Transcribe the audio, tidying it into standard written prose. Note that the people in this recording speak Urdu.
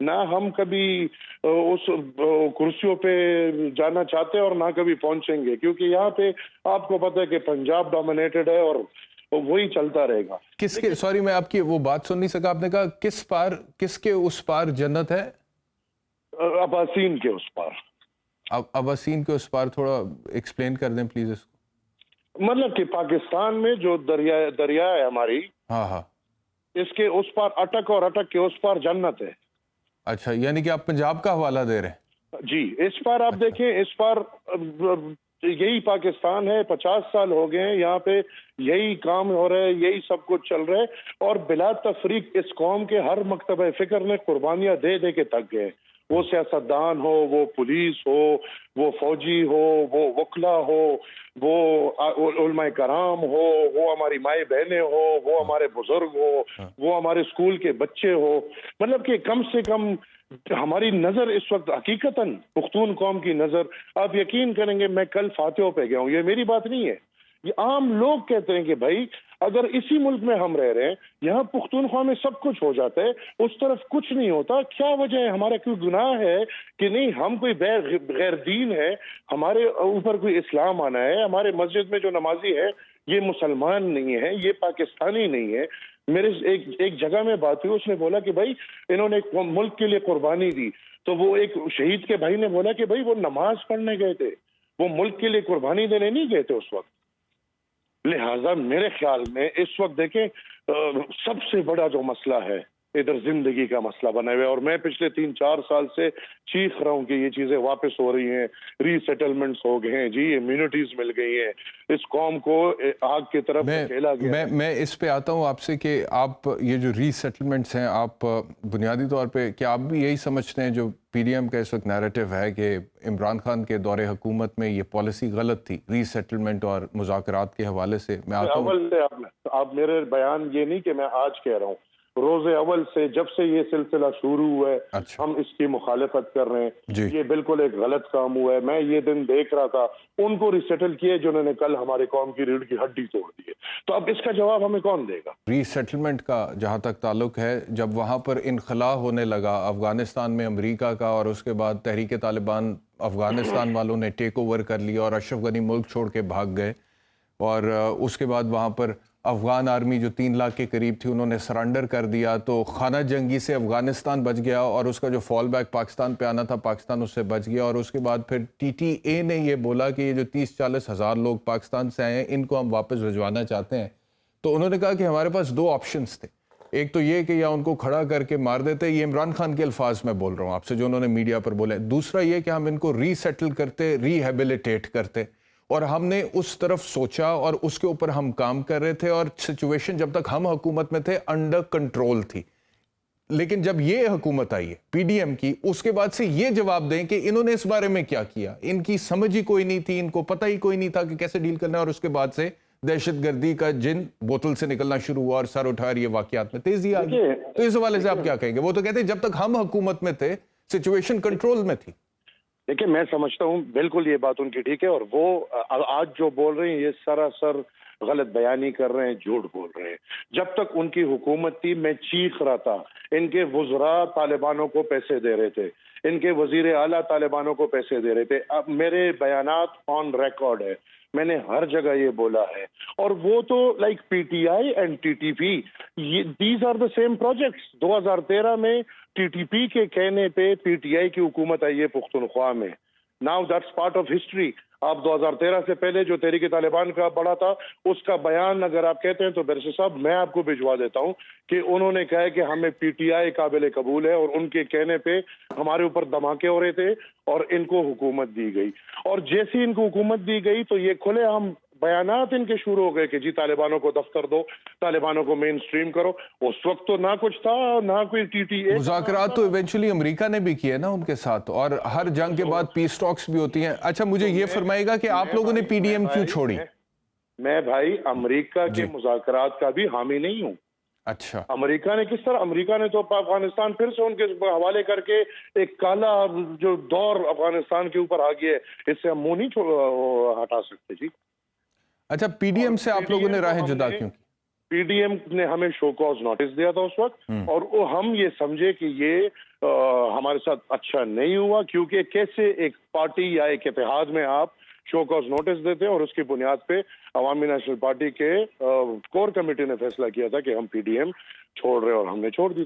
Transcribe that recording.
نہ ہم کبھی اس کرسیوں پہ جانا چاہتے اور نہ کبھی پہنچیں گے، کیونکہ یہاں پہ آپ کو پتہ ہے کہ پنجاب ڈومینیٹڈ ہے اور وہی چلتا رہے گا۔ کس کے، سوری میں آپ کی وہ بات سن نہیں سکا، آپ نے کہا کس کے اس پار جنت ہے؟ اباسین کے اس پار۔ اباسین کے اس پار، تھوڑا ایکسپلین کر دیں پلیز اس کو۔ مطلب کہ پاکستان میں جو دریا ہے ہماری، ہاں ہاں، اس کے اس پار اٹک اور اٹک کے اس پار جنت ہے۔ اچھا، یعنی کہ آپ پنجاب کا حوالہ دے رہے ہیں؟ جی، اس پار آپ دیکھیں، اس پار یہی پاکستان ہے، 50 سال ہو گئے ہیں یہاں پہ، یہی کام ہو رہا ہے، یہی سب کچھ چل رہا ہے، اور بلا تفریق اس قوم کے ہر مکتبہ فکر نے قربانیاں دے دے کے تھک گئے۔ وہ سیاستدان ہو، وہ پولیس ہو، وہ فوجی ہو، وہ وکلا ہو، وہ علماء کرام ہو، وہ ہماری مائیں بہنیں ہو، وہ ہمارے بزرگ ہو، وہ ہمارے اسکول کے بچے ہو، مطلب کہ کم سے کم ہماری نظر اس وقت حقیقتاً پختون قوم کی نظر، آپ یقین کریں گے میں کل فاتحوں پہ گیا ہوں، یہ میری بات نہیں ہے، یہ عام لوگ کہتے ہیں کہ بھائی اگر اسی ملک میں ہم رہ رہے ہیں، یہاں پختونخوا میں سب کچھ ہو جاتا ہے، اس طرف کچھ نہیں ہوتا، کیا وجہ ہے؟ ہمارا کوئی گناہ ہے کہ نہیں؟ ہم کوئی غیر دین ہے؟ ہمارے اوپر کوئی اسلام آنا ہے؟ ہمارے مسجد میں جو نمازی ہے یہ مسلمان نہیں ہے، یہ پاکستانی نہیں ہے۔ میرے ایک جگہ میں بات ہوئی، اس نے بولا کہ بھائی انہوں نے ملک کے لیے قربانی دی، تو وہ ایک شہید کے بھائی نے بولا کہ بھائی وہ نماز پڑھنے گئے تھے، وہ ملک کے لیے قربانی دینے نہیں گئے تھے اس وقت۔ لہٰذا میرے خیال میں اس وقت دیکھیں سب سے بڑا جو مسئلہ ہے ادھر زندگی کا مسئلہ بنا ہوا ہے، اور میں پچھلے 3-4 سال سے چیخ رہا ہوں کہ یہ چیزیں واپس ہو رہی ہیں، ری سیٹلمنٹس ہو گئے ہیں جی، امیونٹیز مل گئی ہیں، اس قوم کو آگ کی طرف کھیلا گیا ہے۔ میں اس پہ آتا ہوں آپ سے کہ آپ یہ جو ری سیٹلمنٹس ہیں، آپ بنیادی طور پہ کیا آپ بھی یہی سمجھتے ہیں جو پی ڈی ایم کا اس وقت نیریٹو ہے کہ عمران خان کے دور حکومت میں یہ پالیسی غلط تھی ری سیٹلمنٹ اور مذاکرات کے حوالے سے؟ میں آتا ہوں، اول سے آپ میرے بیان یہ نہیں کہ میں آج کہہ رہا ہوں، روز اول سے جب سے یہ سلسلہ شروع ہوا ہے اچھا ہم اس کی مخالفت کر رہے ہیں، جی، یہ بالکل ایک غلط کام ہوا ہے۔ میں یہ دن دیکھ رہا تھا ان کو ریسیٹل کیے جنہوں نے کل ہمارے قوم کی ریڑھ کی ہڈی توڑ دی ہے، تو اب اس کا جواب ہمیں کون دے گا؟ ری سیٹلمنٹ کا جہاں تک تعلق ہے، جب وہاں پر انخلا ہونے لگا افغانستان میں امریکہ کا، اور اس کے بعد تحریک طالبان افغانستان والوں نے ٹیک اوور کر لیا اور اشرف غنی ملک چھوڑ کے بھاگ گئے، اور اس کے بعد وہاں پر افغان آرمی جو 3 لاکھ کے قریب تھی انہوں نے سرنڈر کر دیا، تو خانہ جنگی سے افغانستان بچ گیا، اور اس کا جو فال بیک پاکستان پہ آنا تھا پاکستان اس سے بچ گیا، اور اس کے بعد پھر ٹی ٹی اے نے یہ بولا کہ یہ جو 30-40 ہزار لوگ پاکستان سے آئے ہیں ان کو ہم واپس بھجوانا چاہتے ہیں۔ تو انہوں نے کہا کہ ہمارے پاس 2 آپشنز تھے، ایک تو یہ کہ یا ان کو کھڑا کر کے مار دیتے، یہ عمران خان کے الفاظ میں بول رہا ہوں آپ سے جو انہوں نے میڈیا پر بولے، دوسرا یہ کہ ہم ان کو ری سیٹل کرتے، ری ہیبلیٹیٹ کرتے، اور ہم نے اس طرف سوچا اور اس کے اوپر ہم کام کر رہے تھے، اور سچویشن جب تک ہم حکومت میں تھے انڈر کنٹرول تھی، لیکن جب یہ حکومت آئی ہے پی ڈی ایم کی، اس کے بعد سے یہ جواب دیں کہ انہوں نے اس بارے میں کیا کیا، ان کی سمجھ ہی کوئی نہیں تھی، ان کو پتہ ہی کوئی نہیں تھا کہ کیسے ڈیل کرنا ہے، اور اس کے بعد سے دہشت گردی کا جن بوتل سے نکلنا شروع ہوا اور سر اٹھا یہ واقعات میں تیزی آ گئی۔ تو اس حوالے سے آپ کیا کہیں گے؟ وہ تو کہتے ہیں جب تک ہم حکومت میں تھے سچویشن کنٹرول میں تھی۔ دیکھیں میں سمجھتا ہوں بالکل یہ بات ان کی ٹھیک ہے، اور وہ آج جو بول رہے ہیں یہ سراسر غلط بیانی کر رہے ہیں، جھوٹ بول رہے ہیں۔ جب تک ان کی حکومت تھی میں چیخ رہا تھا، ان کے وزراء طالبانوں کو پیسے دے رہے تھے، ان کے وزیر اعلیٰ طالبانوں کو پیسے دے رہے تھے، اب میرے بیانات آن ریکارڈ ہے، میں نے ہر جگہ یہ بولا ہے، اور وہ تو like P T I and T T P, these are the same projects. 2013 میں ٹی ٹی پی کے کہنے پہ پی ٹی آئی کی حکومت آئی ہے پختونخوا میں، now that's part of history. آپ 2013 سے پہلے جو تحریک طالبان کا بڑا تھا اس کا بیان اگر آپ کہتے ہیں تو بیرسٹر صاحب میں آپ کو بھجوا دیتا ہوں کہ انہوں نے کہا ہے کہ ہمیں پی ٹی آئی قابل قبول ہے، اور ان کے کہنے پہ ہمارے اوپر دھماکے ہو رہے تھے اور ان کو حکومت دی گئی، اور جیسی ان کو حکومت دی گئی تو یہ کھلے ہم بیانات ان کے شروع ہو گئے کہ جی طالبانوں کو دفتر دو، طالبانوں کو مین سٹریم کرو۔ اس وقت تو نہ کچھ تھا، نہ کوئی ٹی ٹی اے۔ مذاکرات تو ایونچولی امریکہ نے بھی کیے نا ان کے ساتھ، اور ہر جنگ کے بعد پیس ٹاکس بھی ہوتی ہیں۔ اچھا مجھے یہ فرمائے گا کہ آپ لوگوں نے پی ڈی ایم کیوں چھوڑی؟ میں بھائی امریکہ کے مذاکرات کا بھی حامی نہیں ہوں۔ اچھا، امریکہ نے کس طرح؟ امریکہ نے تو افغانستان پھر سے ان کے حوالے کر کے ایک کالا جو دور افغانستان کے اوپر آ گیا ہے، اس سے ہم منہ نہیں ہٹا سکتے جی۔ اچھا پی ڈی ایم سے آپ لوگوں نے راہیں جدا کیوں کی؟ پی ڈی ایم نے ہمیں شو کاز نوٹس دیا تھا اس وقت، اور ہم یہ سمجھے کہ یہ ہمارے ساتھ اچھا نہیں ہوا، کیونکہ کیسے ایک پارٹی یا ایک اتحاد میں آپ شو کاز نوٹس دیتے ہیں، اور اس کی بنیاد پہ عوامی نیشنل پارٹی کے کور کمیٹی نے فیصلہ کیا تھا کہ ہم پی ڈی ایم چھوڑ رہے، اور ہم نے چھوڑ دی۔